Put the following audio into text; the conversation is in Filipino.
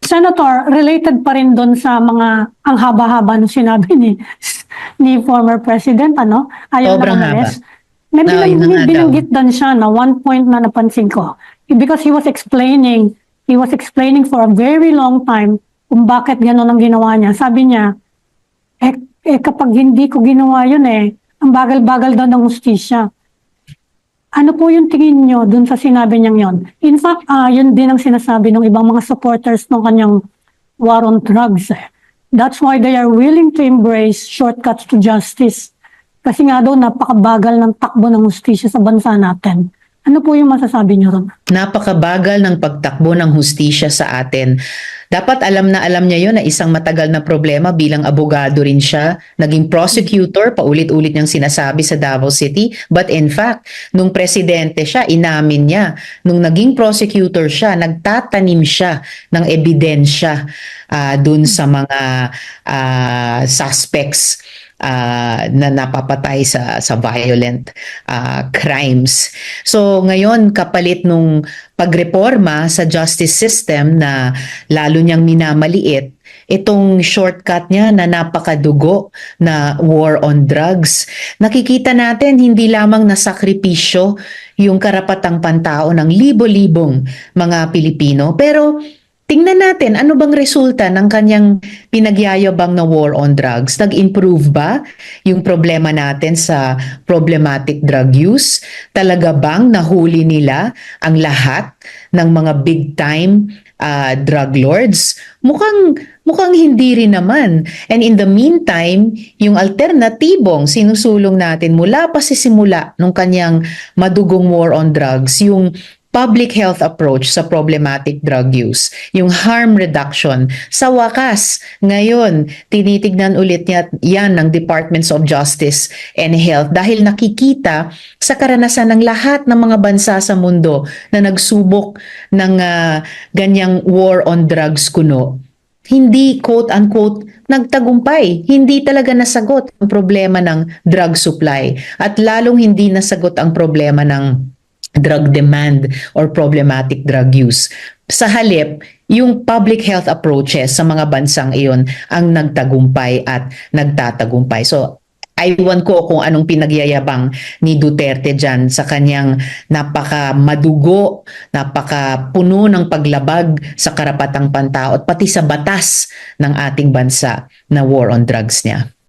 Senator, related pa rin doon sa mga ang haba-haba ng sinabi ni former President, ano? Ayaw Sobrang na haba. umalis. May Yun na nga daw. binanggit doon siya na one point na napansin ko. Because he was explaining for a very long time kung bakit gano'n ang ginawa niya. Sabi niya, kapag hindi ko ginawa yun ang bagal-bagal daw ng hustisya. Ano po yung tingin nyo dun sa sinabi niyang yon? In fact, yun din ang sinasabi ng ibang mga supporters ng kanyang war on drugs. That's why they are willing to embrace shortcuts to justice. Kasi nga daw napakabagal ng takbo ng hustisya sa bansa natin. Ano po yung masasabi niyo ron? Napakabagal ng pagtakbo ng hustisya sa atin. Dapat alam na alam niya yon na isang matagal na problema bilang abogado rin siya. Naging prosecutor, paulit-ulit niyang sinasabi sa Davao City. But in fact, nung presidente siya, inamin niya. Nung naging prosecutor siya, nagtatanim siya ng ebidensya dun sa mga suspects na napapatay sa violent crimes. So ngayon, kapalit nung pagreforma sa justice system na lalo niyang minamaliit, itong shortcut niya na napakadugo na war on drugs, nakikita natin hindi lamang nasakripisyo yung karapatang pantao ng libo-libong mga Pilipino, pero tingnan natin ano bang resulta ng kanyang pinagyayabang na war on drugs. Nag-improve ba yung problema natin sa problematic drug use? Talaga bang nahuli nila ang lahat ng mga big time drug lords? Mukhang hindi rin naman. And in the meantime, yung alternatibong sinusulong natin mula pa sa simula nung kanyang madugong war on drugs, yung public health approach sa problematic drug use, yung harm reduction. Sa wakas, ngayon, tinitignan ulit niya yan ng Departments of Justice and Health dahil nakikita sa karanasan ng lahat ng mga bansa sa mundo na nagsubok ng ganyang war on drugs kuno. Hindi quote-unquote nagtagumpay. Hindi talaga nasagot ang problema ng drug supply at lalong hindi nasagot ang problema ng drug demand or problematic drug use. Sa halip, yung public health approaches sa mga bansang iyon ang nagtagumpay at nagtatagumpay. So, aywan ko kung anong pinagyayabang ni Duterte dyan sa kanyang napaka-madugo, napaka-puno ng paglabag sa karapatang pantao at pati sa batas ng ating bansa na war on drugs niya.